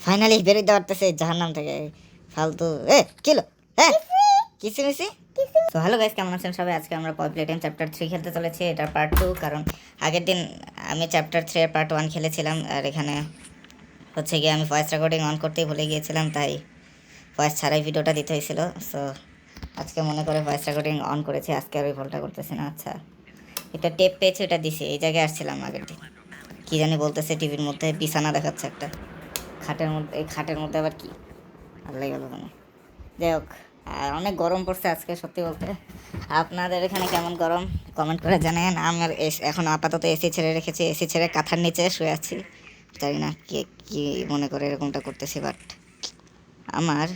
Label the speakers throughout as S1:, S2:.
S1: Finally বেরোতে পারতেছে জাহান্নাম থেকে। ফালতু কিলো হ্যাঁ কিছু মিছি। তো হ্যালো গাইস, কেমন আছেন সবাই? আজকে আমরা পয় প্লেটিয়াম চ্যাপ্টার 3 খেলতে চলেছি। এটা পার্ট 2, কারণ আগের দিন আমি চ্যাপ্টার 3 এর পার্ট 1 খেলেছিলাম, আর এখানে হচ্ছে গিয়ে আমি ভয়েস রেকর্ডিং অন করতেই ভুলে গিয়েছিলাম, তাই ভয়েস ছাড়াই ভিডিওটা দিতে হয়েছিল। সো আজকে মনে করে ভয়েস রেকর্ডিং অন করেছি, আজকে আর ওই ভুলটা করতেছি না। আচ্ছা, এটা টেপ পেয়েছে, এটা দিছি। এই জায়গায় আসছিলাম আগের দিন, কী জানি বলতেছে টিভির মধ্যে, বিছানা দেখাচ্ছে একটা খাটের মধ্যে। এই খাটের মধ্যে আবার কি আল্লাহ গেল কেন? যাই হোক, আর অনেক গরম পড়ছে আজকে সত্যি বলতে। আপনাদের এখানে কেমন গরম কমেন্ট করে জানেন। আমার এখন আপাতত এসি ছেড়ে রেখেছি, এসি ছেড়ে কাঁথার নিচে শুয়ে আছি। জানি না কে কী মনে করে এরকমটা করতেছি, বাট আমার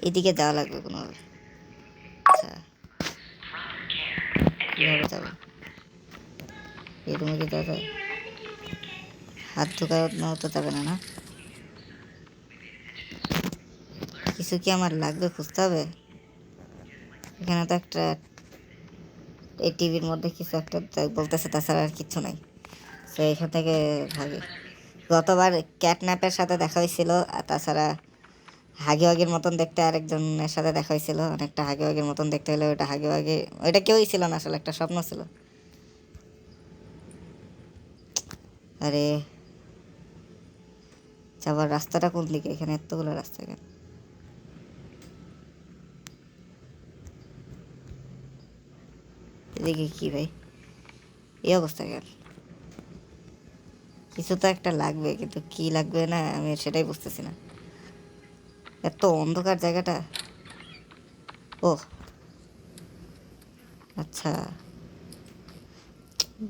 S1: এদিকে যাওয়া লাগবে কোনোভাবে। আচ্ছা, কীভাবে যাবো? এই রুমে কি যাওয়া যায়? হাত ঢুকানো তো যাবে না, না? কিছু কি আমার লাগবে, খুঁজতে হবে। এখানে তো একটা, এই টিভির মধ্যে কিছু একটা বলতেছে, তাছাড়া আর কিচ্ছু নাই। তো এখান থেকে ভাগি। গতবার ক্যাটন্যাপের সাথে দেখা হয়েছিল, আর তাছাড়া হাগিওয়াগির মতন দেখতে আরেকজনের সাথে দেখা হয়েছিল। অনেকটা হাগিওয়াগির মতন দেখতে হলে ওটা হাগিওয়াগি, ওইটা কেউই ছিল না, আসলে একটা স্বপ্ন ছিল। আরে যাবার রাস্তাটা কোন দিকে? এখানে এতগুলো রাস্তা কেন? এদিকে কি ভাই, এই অবস্থা কেন? কিছু তো একটা লাগবে, কিন্তু কি লাগবে না আমি সেটাই বুঝতেছি না। এত অন্ধকার জায়গাটা। ও আচ্ছা,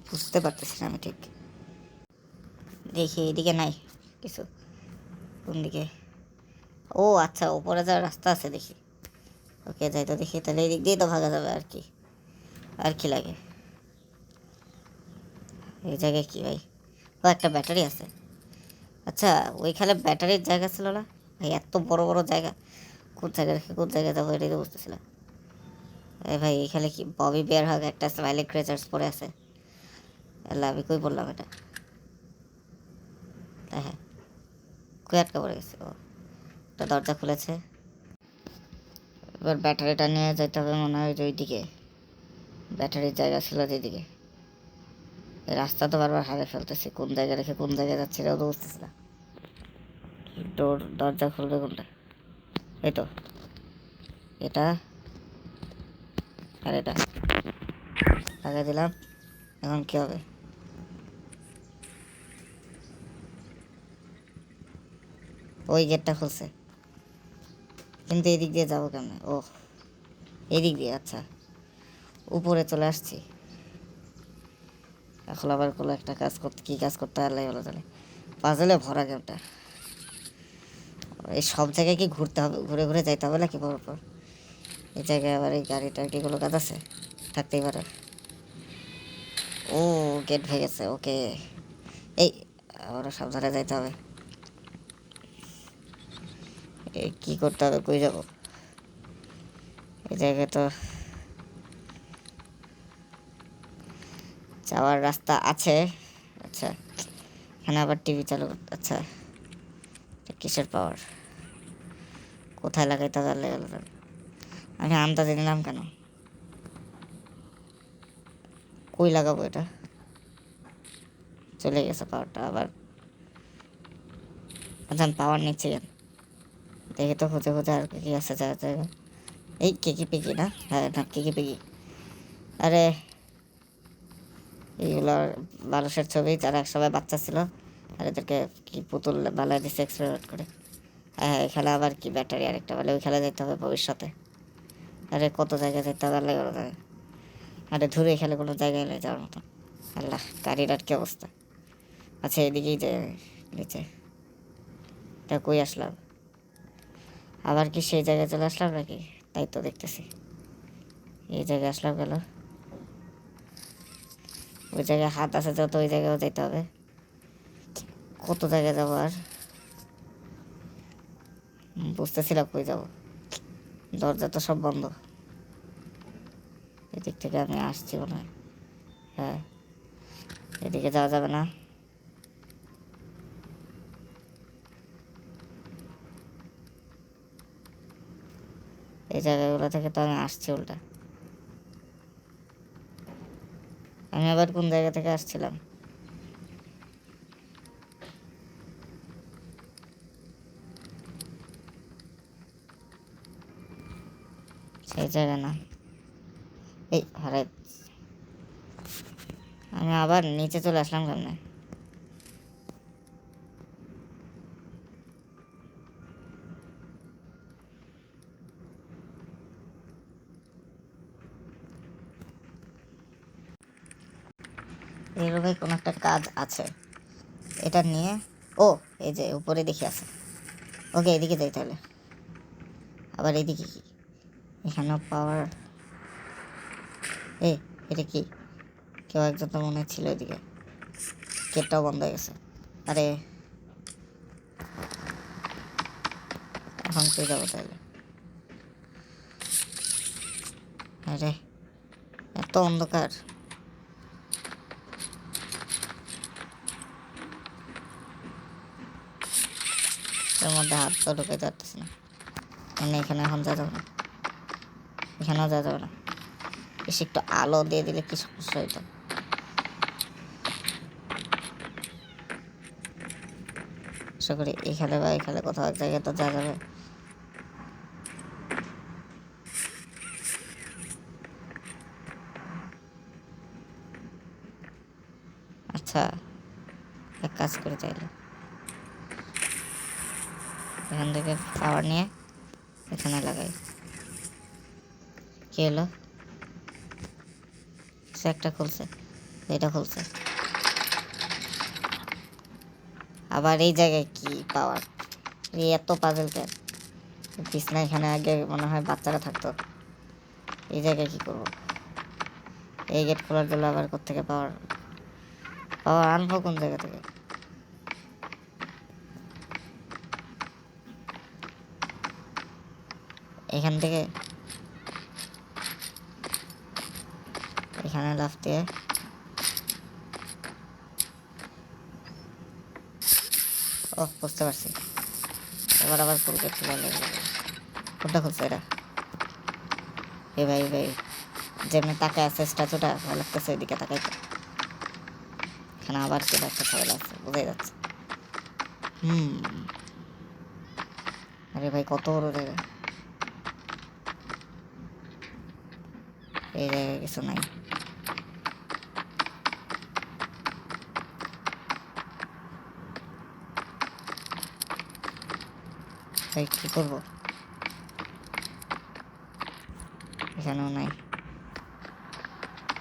S1: বুঝতে পারতেছি না আমি ঠিক। দেখি এদিকে নাই কিছু, কোন দিকে? ও আচ্ছা, উপরে যাওয়ার রাস্তা আছে দেখি। ওকে যাই তো দেখি, তাহলে এই দিক দিয়ে তো ভাগা যাবে। আর কি, আর কি লাগে এই জায়গায়? কি ভাই, ও একটা ব্যাটারি আছে। আচ্ছা, ওইখানে ব্যাটারির জায়গা ছিল না ভাই? এত বড় বড় জায়গা, কোন জায়গায় রেখে কোন জায়গায় যাবো এটাই তো বুঝতেছিলাম। এই ভাই, এখানে কি ববি বেয়ার হাগ একটা স্মাইলি ক্রেচার্স পরে আছে? আল্লাহ, আমি কই বললাম এটা? হ্যাঁ, কই আটকা পড়ে গেছে? ও, একটা দরজা খুলেছে। এবার ব্যাটারিটা নিয়ে যেতে হবে মনে হয় ওইদিকে। ব্যাটারির জায়গা ছিল যেদিকে। রাস্তা তো বারবার হারিয়ে ফেলতেছি, কোন জায়গায় রেখে কোন জায়গায় যাচ্ছে এটাও তো বুঝতেছি না। দরজা খুলবে কোনটা? এই তো এটা, আর এটা লাগাই দিলাম। এখন কি হবে? ওই গেটটা খুলছে, কিন্তু এদিক দিয়ে যাবো কেমনে? ও এদিক দিয়ে, আচ্ছা উপরে চলে আসছি। এখন আবার কোনো একটা কাজ করতে, কী কাজ করতে পারলে হলো তাহলে? পাজলে ভরা গেমটা। এই সব জায়গায় কি ঘুরতে হবে, ঘুরে ঘুরে যাইতে হবে নাকি পরপর? এই জায়গায় আবার এই গাড়িটার কি কোনো কাজ আছে? থাকতেই পারে। ও গেট ভেঙেছে, ওকে। এই আবার সাবধানে যাইতে হবে। এই কী করতে হবে, কই যাবো? এই জায়গায় তো যাওয়ার রাস্তা আছে। আচ্ছা, এখানে আবার টিভি চালু করতে, আচ্ছা এটা কিসের পাওয়ার? কোথায় লাগাইতে পারলে গেল? আমি আন্দাজে নিলাম কেন? কই লাগাবো এটা? চলে গেছে পাওয়ারটা আবার। আচ্ছা, আমি পাওয়ার নিচ্ছি কেন? দেখি তো খুঁজে খুঁজে আর কি আছে জায়গা। এই কেকি পেকি না? হ্যাঁ না, কেকি পেকি। আরে এইগুলো মানুষের ছবি, যারা একসময় বাচ্চা ছিল, আর এদেরকে কি পুতুল বানায় দিচ্ছে এক্সপেরিমেন্ট করে। হ্যাঁ, এখানে আবার কি ব্যাটারি আরেকটা বলে, ওই খেলা যেতে হবে ভবিষ্যতে। আরে কত জায়গায় যেতে হবে আল্লাহ ভালো জানে। আরে ধরে খেলে কোনো জায়গায় নেই যাওয়ার মতন। আল্লাহ, গাড়ির আর কি অবস্থা। আচ্ছা, এদিকেই যে নিচে, তা কই আসলাম? আবার কি সেই জায়গায় চলে আসলাম নাকি? তাই তো দেখতেছি এই জায়গায় আসলাম গেল। ওই জায়গায় হাত আছে যত, ওই জায়গায়ও যেতে হবে। কত জায়গায় যাবো আর? বুঝতেছিলাম কই যাবো। দরজা তো সব বন্ধ। এদিক থেকে আমি আসছি মনে হয়। হ্যাঁ, এদিকে যাওয়া যাবে না। এই জায়গাগুলো থেকে তো আমি আসছি উল্টা। আমি আবার কোন জায়গা থেকে আসছিলাম? সেই জায়গা না, এই হারাই। আমি আবার নিচে চলে আসলাম কেমনে? এই রুমে কোনো একটা কাজ আছে, এটা নিয়ে। ও এই যে উপরে দেখি আছে। ওকে এদিকে যাই তাহলে। আবার এইদিকে কি? এখানেও পাওয়ার। এটা কি? কেউ একজন তো মনে ছিল এদিকে। গেটটাও বন্ধ হয়ে গেছে। আরে এখন কে যাবো তাহলে? আরে এত অন্ধকার। এর মধ্যে হাত তো ঢুকে যাচ্ছে না। মানে এখানে এখন যা যাবে না, এখানেও যা যাবে না। বেশি একটু আলো দিয়ে দিলে কি সমস্যা হইতো? আশা করি এখানে বা এখানে কোথাও এক জায়গায় তো যা যাবে। আচ্ছা এক কাজ করে চাইলে এখান থেকে পাওয়ার নিয়ে এখানে লাগাই। কি হলো? সে একটা খুলছে, এটা খুলছে। আবার এই জায়গায় কি পাওয়ার? এই এত পাজেল কেন? বিছনা এখানে আগে মনে হয় বাচ্চারা থাকতো। এই জায়গায় কি করবো? এই গেট খোলার জন্য আবার কোত্থেকে পাওয়ার? পাওয়ার আনবো কোন জায়গা থেকে? এখান থেকে এখানে লাফ দিয়ে ও বুঝতে পারছি। এবার আবার ফুল গেট খোলা লাগবে। কোনটা খুলছে এটা? এ ভাই ভাই, যেমনি তাকায় আছে স্ট্যাচুটা, ভালো লাগতেছে ওইদিকে তাকাইতে। এখানে আবার কি একটা ছবি লাগছে, বোঝাই যাচ্ছে। আরে ভাই কত বড় জায়গা! এই জায়গায় কিছু নাই। ভাই কি করবো? এখানেও নাই।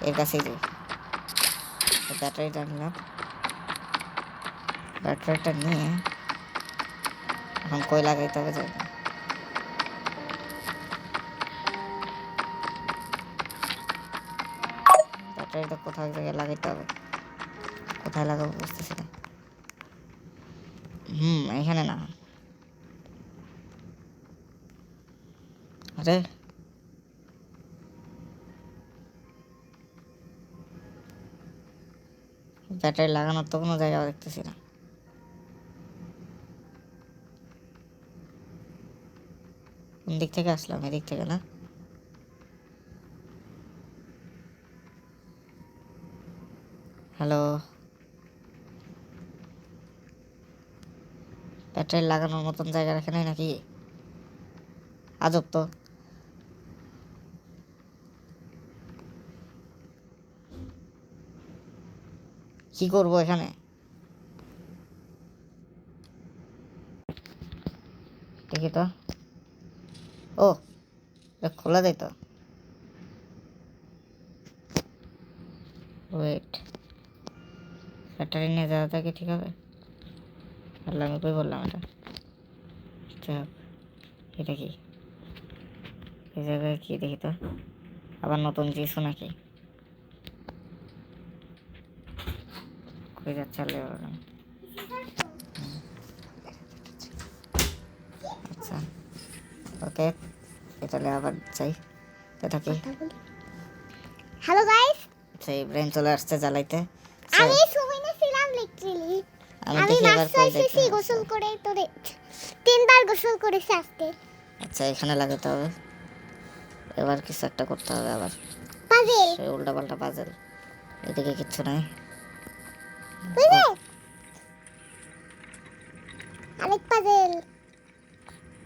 S1: এর কাছেই যাই। ব্যাটারিটা নিলাম। ব্যাটারিটা নিয়ে এখন কই লাগাইতে হবে যাই। ব্যাটারিটা কোথাও এক জায়গায় লাগাইতে হবে। কোথায় লাগাবো বুঝতেছি না। এখানে না। আরে ব্যাটারি লাগানোর তো কোনো জায়গা দেখতেছি না। কোন দিক থেকে আসলাম? এদিক থেকে না? হ্যালো, ব্যাটারি লাগানোর মতন জায়গা রাখে নাই নাকি? আজব তো। কি করবো এখানে? দেখি তো। ও খোলা যায় তো। ওয়েট, ব্যাটারি নিয়ে যাওয়া থাকে ঠিক হবে? তাহলে আমি কই বললাম এটা? যাক, এটা কি? এই জায়গায় কি দেখি তো? আবার নতুন কিছু নাকি? কই যাচ্ছে? আচ্ছা ওকে, তাহলে আবার চাই থাকি।
S2: হ্যালো গাইস,
S1: সেই ব্রেন চলে আসছে জ্বালাইতে।
S2: আমি সুমিনে ছিলাম লিটারালি।
S1: আমি
S2: আমি
S1: দেখি এবার কই
S2: এসেছি
S1: যাইতে।
S2: গোসল করে তোরে 3 বার গোসল করেছি আজকে।
S1: আচ্ছা এখানে লাগাতে হবে। এবার কিছু একটা করতে হবে আবার,
S2: পাজেল
S1: সেই উল্টা পাল্টা পাজেল। এদিকে কিচ্ছু নাই।
S2: বুঝলে আরেক পাজেল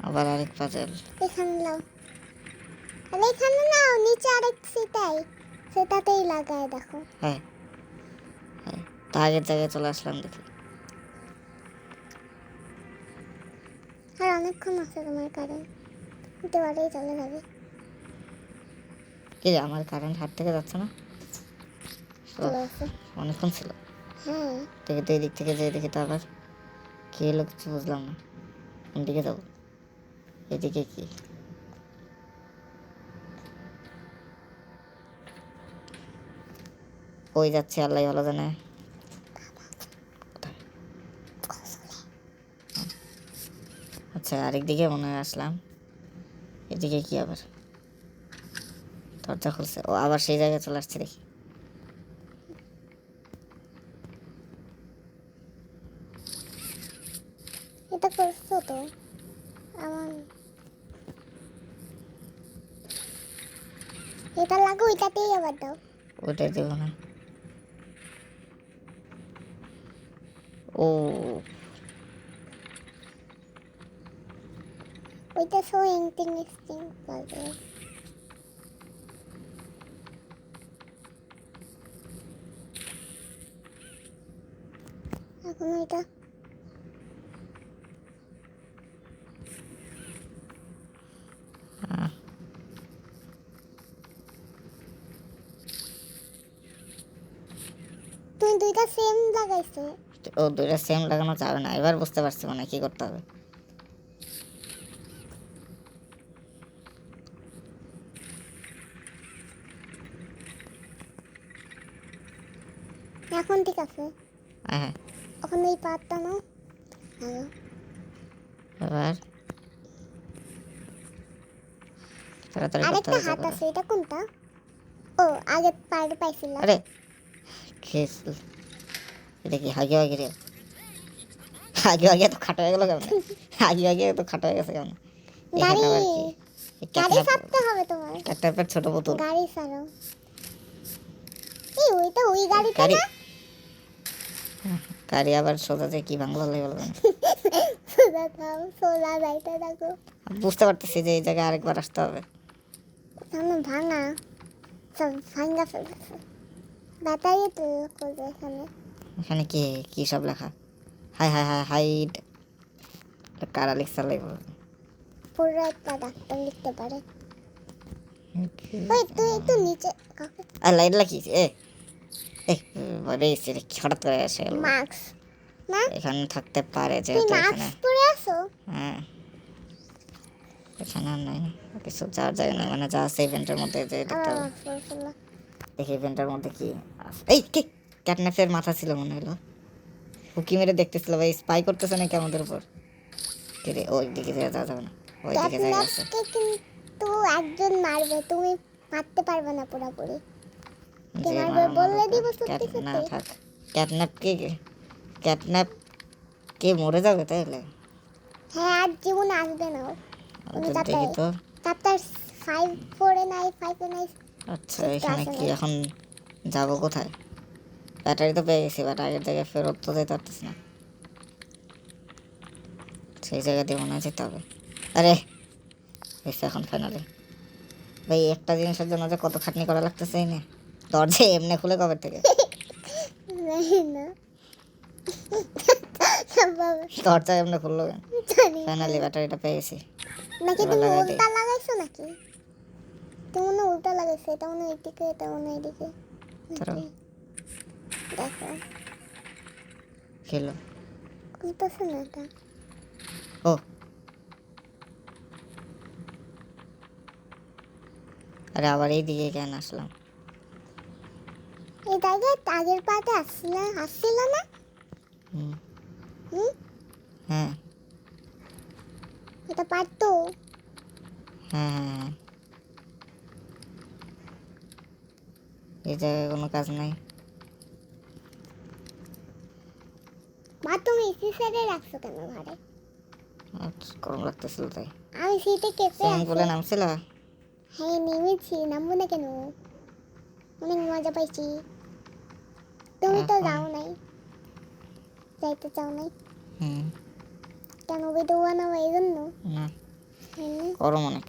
S1: আবার আরেক পাজেল।
S2: এখানে নাও আরে এখানে নাও নিচে আরেক সেটাতেই লাগায় দেখো
S1: হ্যাঁ হ্যাঁ, তা আগের জায়গায় চলে আসলাম দেখি।
S2: আর অনেকক্ষণ আছে তোমার কারেন্ট দিতে পারেই চলে যাবে
S1: কি রে, আমার কারেন্ট হাত থেকে যাচ্ছে না?
S2: চলে আসে
S1: অনেকক্ষণ ছিল।
S2: হ্যাঁ
S1: দেখি তো এদিক থেকে যেয়ে দেখি তো আবার কি এলো, কিছু বুঝলাম না। কোন দিকে যাবো? এদিকে কি? ওই যাচ্ছে, আল্লাহ ভালো জানে। আচ্ছা, আরেক দিকে মনে হয় আসলাম। এদিকে কি আবার? দরজা খুলছে, ও আবার সেই জায়গায় চলে আসছে দেখি।
S2: এটা করছো তো আমার এটা লাগো ওইটাতেই আবার দাও
S1: ওইটাই দেবো না। ও
S2: ওইটা সো ইন্টারেস্টিং লাগে এখন ওইটা তুমি দুইটা সেম লাগাইছো
S1: ও, দুইটা সেম লাগানো যাবে না। এবার বুঝতে পারছি মানে কি করতে হবে।
S2: এখন ঠিক আছে
S1: হ্যাঁ,
S2: এখন এই পাতটা নাও হ্যালো
S1: এবার তাড়াতাড়ি করতে
S2: আরেকটা
S1: হবে
S2: হাত
S1: তারপরে।
S2: আছে এটা কোনটা ও আগে পার পাইছিলাম
S1: আরে খেয়েছিল। এটা কি হাগি হাগি রে? হাগি হাগি এত খাটো হয়ে গেল কেমন? হাগি হাগি এত খাটো হয়ে গেছে কেমন?
S2: গাড়ি
S1: এখানে আবার কি?
S2: গাড়ি ছাড়তে হবে তোমার
S1: ক্যাটনাপের ছোট পুতুল।
S2: গাড়ি ছাড়ো এই ওইটা ওই গাড়িটা
S1: গাড়ি,
S2: না
S1: গাড়ি আবার সোজাতে কি বাংলা হয়ে গেল কেন?
S2: সোজা দাও সোজা যাইতে থাকো
S1: বুঝতে পারতেছি যে এই জায়গায় আরেকবার আসতে হবে।
S2: সামনে ভাঙা সব ভাঙ্গা ফেলেছে ব্যাটারি তো করবে এখানে
S1: এখানে কি কি সব লেখা? হাই হাই হাই হাইড। কারা লিখতে লাগবে?
S2: পুরো একটা ডাক্তার লিখতে পারে ওই তুই একটু নিচে কাকে
S1: আর লাইট লাগিয়েছি এ এ ভাবে হঠাৎ করে এসে গেল।
S2: মাস্ক না
S1: এখানে থাকতে পারে
S2: তুই
S1: যেহেতু
S2: মাস্ক
S1: এখানে।
S2: পরে আসো
S1: হ্যাঁ, এখানে আর নাই কিছু, যাওয়ার জায়গা নেই মানে যা আছে ইভেন্টের মধ্যে যে দেখতে হবে। দেখি ইভেন্টের মধ্যে কি আছে। এই কি ক্যাটনাপের মাথা ছিল মনে হলো, উকি মেরে দেখতেছিল ভাই, স্পাই করতেছে নাকি আমাদের উপর? কে রে, ওই দিকে যাওয়া যাবে না, ওই দিকে জায়গা আছে।
S2: ক্যাটনাপকে কিন্তু একজন মারবে তুমি মারতে পারবে না পুরোপুরি কে
S1: যে
S2: মারবে
S1: মারা
S2: বললে দিব
S1: ক্যাট
S2: সত্যি
S1: না
S2: সত্যি
S1: থাক। ক্যাটনাপ কে, ক্যাটনাপ কে মরে যাবে তাইলে?
S2: হ্যাঁ আর জীবন আসবে না ও। তুমি
S1: তো দেখি তো।
S2: চ্যাপ্টার 5 নাই 5 নাই
S1: আচ্ছা,
S2: ঠিক
S1: এখানে
S2: আছে
S1: কি
S2: না।
S1: এখন যাবো কোথায়? ব্যাটারি তো পেয়ে গেছি, বাট আগের জায়গায় ফেরত তো যেতে পারতেছি না। সেই জায়গা দিয়ে মনে হয় যেতে হবে। আরে হয়েছে এখন ফাইনালি। ভাই একটা জিনিসের জন্য যে কত খাটনি করা লাগতেছে এই নে। দরজা এমনি খুলে কবে থেকে?
S2: জানি না বাবা,
S1: দরজা এমনি খুললো কেন?
S2: জানি না।
S1: ফাইনালি ব্যাটারিটা পেয়ে গেছি।
S2: নাকি
S1: এবার
S2: তুমি
S1: লাগাই দিই।
S2: উল্টা লাগাইছো নাকি তুমি মনে হয় উল্টা লাগাইছো এটা মনে হয় এদিকে এটা মনে হয় এদিকে
S1: ধরো
S2: দেখো
S1: খেলো।
S2: খুলতেছে না এটা
S1: ও আরে আবার এই দিকে কেন আসলাম?
S2: এই জায়গায় আগের পাতে আসছিল না
S1: হুম,
S2: হুম
S1: হ্যাঁ
S2: এটা পারতো
S1: হ্যাঁ হ্যাঁ হ্যাঁ। এই জায়গায় কোনো কাজ নাই।
S2: মা তুমি এসি সাইডে রাখছো কেন ঘরে
S1: আচ্ছা, গরম লাগতেছিল তাই।
S2: আমি সিটে কেঁপে
S1: সুইমিং পুলে
S2: আছি
S1: নামছিল?
S2: হ্যাঁ নেমেছি, নামবো না কেন? অনেক মজা পাইছি। তুমি তো
S1: এখন?
S2: যাও নাই, যাইতে চাও নাই
S1: হুম,
S2: কেন? ভিডিও বানাবো এই জন্য?
S1: না
S2: এমনি
S1: গরম অনেক।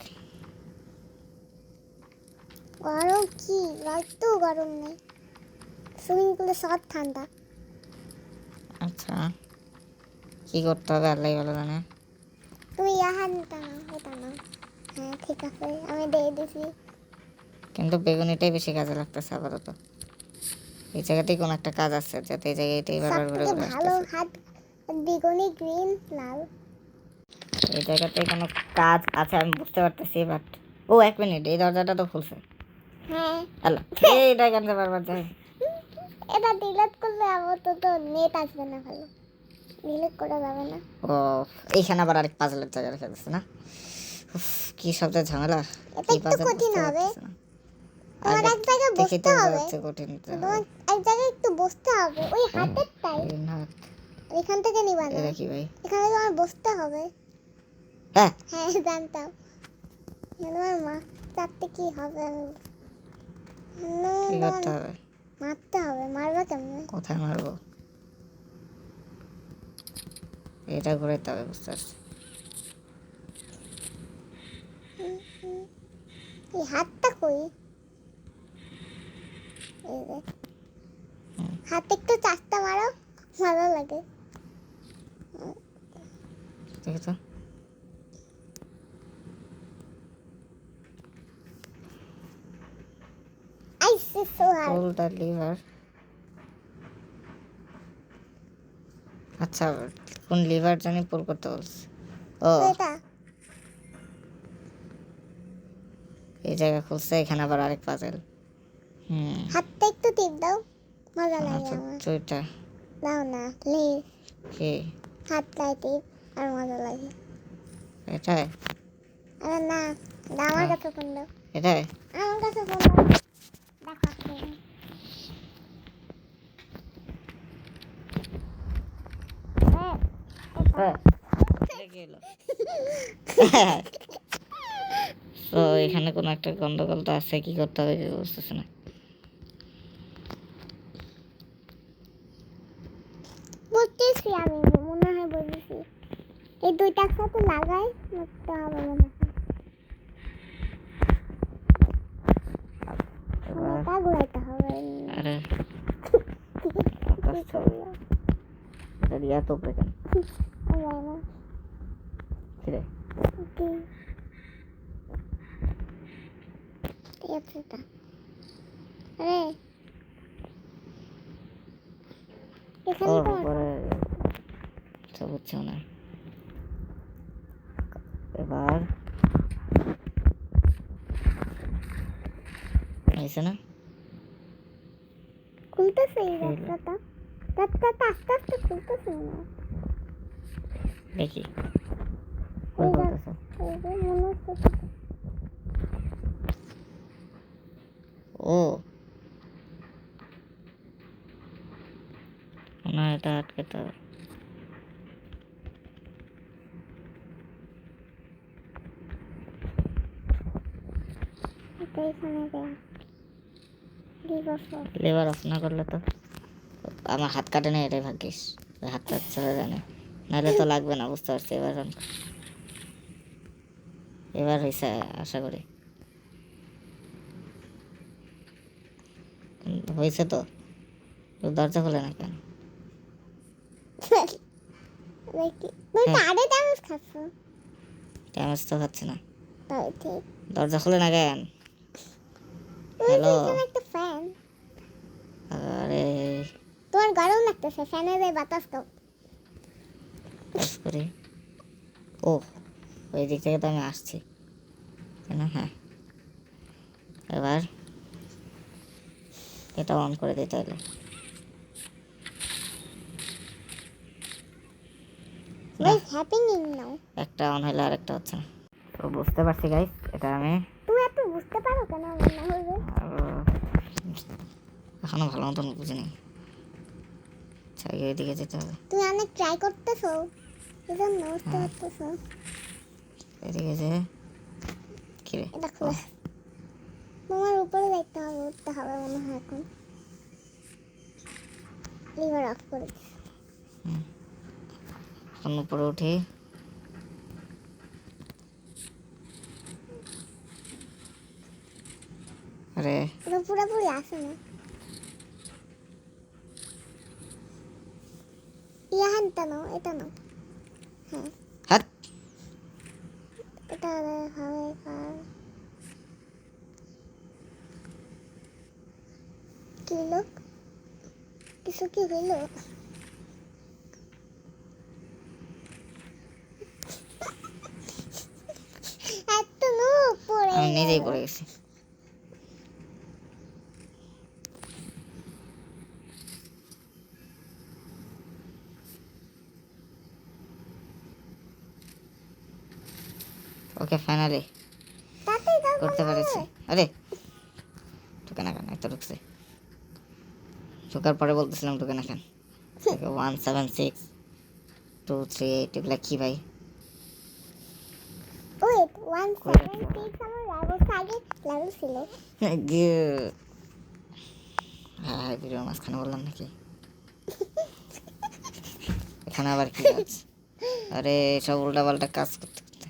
S2: গরম কি? একটু গরম নেই, সুইমিং পুলে সব ঠান্ডা।
S1: আচ্ছা, কি করতে হবে আল্লাহ ভালো জানে।
S2: তুমি ইয়াহানটা না, এটা না। হ্যাঁ ঠিক আছে, আমি দিয়ে দিছি।
S1: কিন্তু বেগুনিটাই বেশি কাজে লাগতেছে আপাতত। এই জায়গাতেই কোনো একটা কাজ আছে, যাতে এই জায়গাটাই
S2: সব
S1: বারবার ঘুরে
S2: থেকে
S1: ঘুরে
S2: ভালো
S1: আসতেছে।
S2: হাত বেগুনি, গ্রিন, লাল।
S1: এই জায়গাতে কোনো কাজ আছে আমি বুঝতে পারতেছি, বাট ও 1 মিনিট, এই দরজাটা তো খুলছে।
S2: হ্যাঁ
S1: আল্লাহ, এইটা কেনতে বারবার যায়?
S2: এটা ডিলিট করলে আমার তো নেট আসবে না, ভালো ডিলিট করা যাবে না।
S1: ও, এইখানে আবার আরেক পাজলের জায়গা রেখে দিচ্ছে না। উফ, কি শব্দের ঝামেলা।
S2: এটা
S1: কি
S2: একটু
S1: পাজল
S2: কঠিন
S1: বুঝতে
S2: হবে,
S1: পারতেছি না।
S2: তোমার
S1: আগে
S2: এক জায়গায়
S1: দেখি তো
S2: বসতে হবে।
S1: যাচ্ছে কঠিন।
S2: তোমার এক জায়গায় একটু বসতে হবে, ওই হাতের টাই। এখান থেকে নিবা না,
S1: এটা কি ভাই?
S2: এখানে তোমার বসতে হবে।
S1: হ্যাঁ,
S2: হ্যাঁ জানতাম। তোমার মা চারটে কি হবে?
S1: কি
S2: তোমার
S1: করতে হবে?
S2: মারতে হবে, মারবা কেমনে?
S1: কোথায় মারবো? এটা ঘুরাইতে হবে, বুঝতে পারছি।
S2: এই হাতটা কই? এই যে হাতে একটু চারটা মারো, ভালো লাগে।
S1: দেখি তো।
S2: আইসে সোহার।
S1: Pull the liver. আচ্ছা, কোন লিভার জানি পুল করতে বলছে। ও,
S2: এটা
S1: এই জায়গা খুলছে, এখানে আবার আরেক পাজেল। হুম,
S2: হাতটা একটু টিপ দাও, মজা লাগে
S1: আচ্ছা
S2: আমার।
S1: দুইটা।
S2: দাও না প্লিজ,
S1: কি
S2: হাতটাই টিপ, আর মজা লাগে।
S1: এটাই?
S2: আরে না, দাও আমার
S1: হ্যাঁ।
S2: কাছে ফোন দাও,
S1: এটাই?
S2: আমার কাছে ফোন দাও। দেখো আপনি।
S1: হ্যাঁ। এটা কি হলো? তো এখানে কোনো একটা গন্ডগোল তো আছে, কি করতে হবে কিছু বুঝতেছি না।
S2: বুঝতেছি আমি, মনে হয় বুঝেছি। এই দুইটা একসাথে লাগাই মরতে হবে মনে হয়।
S1: এবার
S2: এটা ঘুরাইতে হবে।
S1: আরে আকাশ ছবি, এটা রিয়া তো উপরে কেন? কিরে?
S2: ঠিক আছে এটা। আরে এখানে
S1: ওর
S2: তো
S1: উপরে তো বুঝছো না। এবার হয়েছে না?
S2: খুলতেছে এই
S1: হলো।
S2: রাস্তাটা, রাস্তাটা আস্তে আস্তে খুলতেছে না।
S1: দেখি
S2: এই
S1: কই
S2: রাস্তা,
S1: বলতেছে।
S2: এই যে মনে হচ্ছে।
S1: ও, না এটা আটকাতে হবে।
S2: এটা এখানে দেয়া দিবস।
S1: লেবার অফ না করলে তো আমার হাত কাটে না, এটাই ভাগ্যিস। হাতটা চলে যায় না, নাহলে তো লাগবে না, বুঝতে পারছি। এবার হয়েছে আশা করি। হয়েছে তো, তো দরজা খোলে না কেন?
S2: দেখি তুমি তো আরে চামচ খাচ্ছ।
S1: ড্যামেজ তো খাচ্ছে না,
S2: তাই ঠিক।
S1: দরজা খোলে না কেন?
S2: ওই যে
S1: হ্যালো,
S2: এখানে একটা ফ্যান।
S1: আরে
S2: তোমার গরম লাগতেছে, ফ্যানে যে বাতাস দাও।
S1: কাজ করি। ও, ওই দিক থেকে তো আমি আসছি, তাই না? হ্যাঁ, এবার এটা অন করে দিতে হলে
S2: What is happening now?
S1: একটা অন হলে আরেকটা হচ্ছে না। তো বুঝতে পারছি গাইস, এটা আমি
S2: তুমি এত বুঝতে পারো কেন মনে হবে?
S1: এখনো ভালো মতন বুঝিনি। আচ্ছা, এইদিকে যেতে হবে।
S2: তুমি অনেক ট্রাই করতেছো, এজন্য বুঝতে পারতেছো।
S1: এদিকে যে কি রে?
S2: এটা খুলে তোমার উপরে দেখতে হবে, উঠতে হবে মনে হয় এখন। লিভার অফ করে দিচ্ছি।
S1: এখন উপরে উঠি। আরে
S2: এটা পুরোপুরি আসে না। ইয়াহানটা নাও, এটা নাও। হ্যাঁ,
S1: হাত
S2: এটা হবে কার কি লোক কিছু কি হইল? এত লোক পড়ে
S1: আমি নিজেই
S2: গেল।
S1: পড়ে গেছি। ওকে ফাইনালি
S2: তাতে দাও
S1: করতে
S2: মনে
S1: পেরেছি।
S2: হয়।
S1: আরে ঢুকে না কেন? এত ঢুকছে। ঢোকার পরে বলতেছিলাম ঢুকে না কেন। 176 238 এগুলা কি ভাই?
S2: ওয়েট 176 আমার লেভেল আগে লেভেল ছিল।
S1: হ্যাঁ হ্যাঁ, ভিডিওর মাঝখানে বললাম নাকি? এখানে আবার কি আছে? আরে সব উল্টা পাল্টা কাজ করতে করতে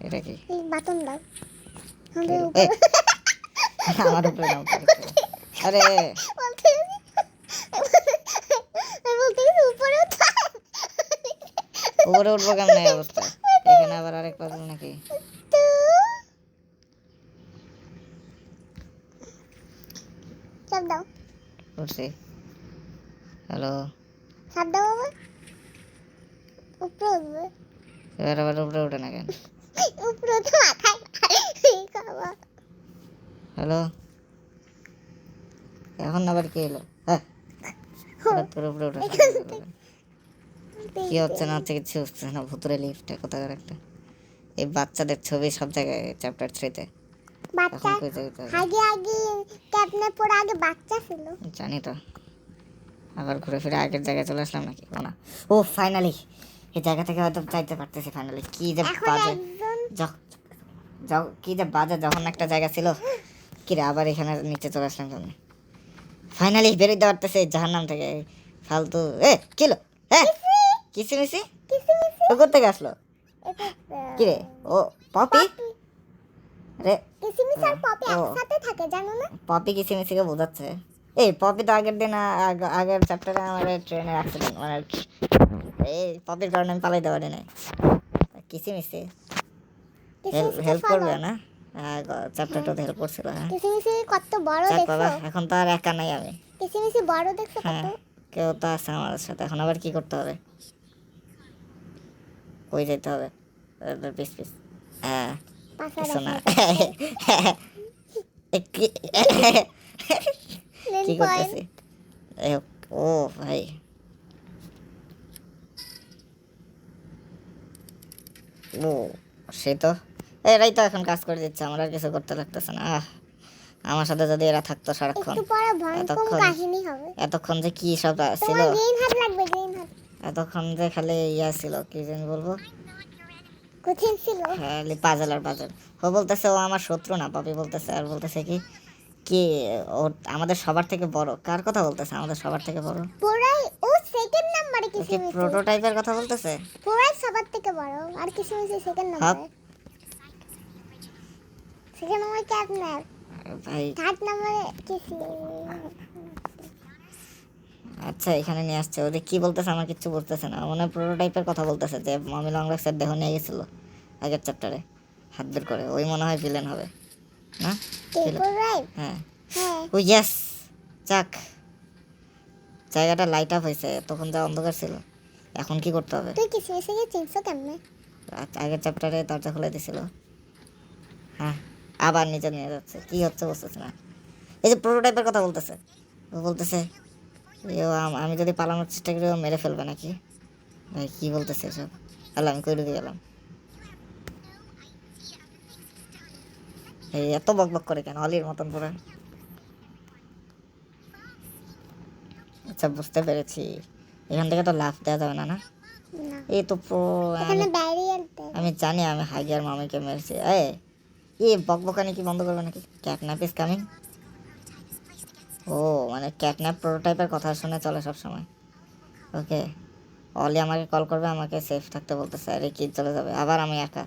S1: এটা কি?
S2: এই বাটন দাও আমাদের
S1: এ,
S2: উপরে।
S1: আমার উপরে নাম আরে
S2: বলতে আমি বলতে গেছি উপরে উঠা।
S1: উপরে উঠবো কেমন এই অবস্থায়? এখানে আবার আরেক পাগল নাকি?
S2: তো চাপ দাও,
S1: উঠছি। হ্যালো,
S2: চাপ দাও বাবা, উপরে উঠবে।
S1: এবার আবার উপরে উঠে না কেন?
S2: উপরে তো মাথায় খাওয়া।
S1: হ্যালো, এখন আবার কি এলো? হ্যাঁ, হঠাৎ করে উপরে উঠে কি হচ্ছে না হচ্ছে কিছু হচ্ছে না। ভুতুরে লিফটে কোথাকার একটা। এই বাচ্চাদের ছবি সব জায়গায় চ্যাপ্টার 3-তে।
S2: বাচ্চা
S1: এখন কই যাইতে হবে?
S2: আগে আগে ক্যাবনে পরে আগে বাচ্চা ছিল।
S1: জানি তো। আবার ঘুরে ফিরে আগের জায়গায় চলে আসলাম নাকি? না। ও ফাইনালি এই জায়গা থেকে হয়তো চাইতে পারতেছি ফাইনালি। কি যে
S2: এখন
S1: বাজে
S2: একজন
S1: যাও, কি যে বাজে যখন একটা জায়গা ছিল। কি রে আবার এখানে নিচে চলে আসলাম কেমন? ফাইনালি বেরোতে পারতেছে জাহান্নাম থেকে। ফালতু কিলো কিসিমিসি
S2: কিসিমিসি
S1: ও কোথেকে আসলো?
S2: এটা
S1: কি রে ও পপি? আরে
S2: কিসিমিসি আর পপি
S1: ও।
S2: একসাথে থাকে জানো না?
S1: পপি কিসিমিসিকে বোঝাচ্ছে। এই পপি তো আগের দিন আগের চ্যাপ্টারে আমার ট্রেনের অ্যাক্সিডেন্ট মানে এই পপির কারণে আমি পালাইতে পারি নাই। কিসিমিসি
S2: কিসিমিসি
S1: হেল্প করবে না? চ্যাপ্টারটা হেল্প করছিল। হ্যাঁ
S2: কিসিমিসি কত বড়
S1: যাক বাবা,
S2: দেখছো?
S1: এখন তো আর একা নাই আমি।
S2: কিসিমিসি বড় দেখছো কত?
S1: হ্যাঁ কেউ তো আছে আমাদের সাথে। এখন আবার কি করতে হবে? কই যেতে হবে? Piece piece. হ্যাঁ
S2: পাশা
S1: কিছু না।
S2: দেখা
S1: কি
S2: লেন
S1: কি
S2: পয়েন্ট
S1: করতেছি? এই হোক। ও ভাই ও সে তো এরাই তো এখন কাজ করে দিচ্ছে। আমার আর কিছু করতে লাগতেছে না। আমার সাথে যদি এরা থাকতো সারাক্ষণ।
S2: একটু পরে ভয়ঙ্কর
S1: এতক্ষণ
S2: কাহিনী হবে।
S1: এতক্ষণ যে কি সব ছিল।
S2: তোমার গ্রিন হাত লাগবে, গ্রিন হাত
S1: এতক্ষণ যে খালি ইয়া ছিল, কি জানি বলবো,
S2: কঠিন ছিল।
S1: খালি পাজল আর পাজল। ও বলতেছে ও আমার শত্রু না। পাপি বলতেছে আর বলতেছে কি কি ও আমাদের সবার থেকে বড়। কার কথা বলতেছে আমাদের সবার থেকে বড়?
S2: পুরাই ও সেকেন্ড নাম্বারে
S1: ও কি
S2: কিসিমিসি।
S1: প্রোটোটাইপের কথা বলতেছে?
S2: পুরাই সবার থেকে বড় আর কিসিমিসি সেকেন্ড নাম্বারে। সেকেন্ড নাম্বারে ক্যাবনার,
S1: ভাই
S2: থার্ড নাম্বারে কিসি।
S1: আচ্ছা এখানে নিয়ে আসছে। ওদের কি বলতেছে আমার কিচ্ছু বুঝতেছে না। মনে হয় প্রোটোটাইপের কথা বলতেছে যে মামি লংরাক্সের দেহ নিয়ে গেছিল আগের চ্যাপ্টারে হাত বের করে। ওই মনে হয় ভিলেন হবে না? Villain?
S2: পুরাই
S1: হ্যাঁ
S2: হ্যাঁ।
S1: ও ইয়েস। যাক জায়গাটা লাইট আপ হয়েছে। তখন যা অন্ধকার ছিল। এখন কি করতে হবে?
S2: তুই কিসিমিসিকে চিনছো কেমনে?
S1: আগের চ্যাপ্টারে দরজা খুলে দিছিল। হ্যাঁ আবার নিচে নিয়ে যাচ্ছে। কি হচ্ছে বুঝতেছে না। এই যে প্রোটোটাইপের কথা বলতেছে। ও বলতেছে আমি যদি পালানোর চেষ্টা করি ও মেরে ফেলবে নাকি? ভাই কি বলতেছে এসব? আল্লাহ আমি কই ঢুকে গেলাম। এই এত বক বক করে কেন অলির মতন পুরো? আচ্ছা বুঝতে পেরেছি। এখান থেকে তো লাফ দেওয়া যাবে না না?
S2: না
S1: এই তো
S2: এখানে ব্যারিয়ার দেয়।
S1: আমি জানি আমি হাইগার মামিকে মেরেছি। এ বকবকানি কি বন্ধ করবে নাকি? Catnap is coming. ও মানে ক্যাটন্যাপ প্রোটোটাইপের কথা শুনে চলে সব সময়। ওকে, অলি আমাকে কল করবে, আমাকে সেফ থাকতে বলতেছে। আরে কি চলে যাবে, আবার আমি একা।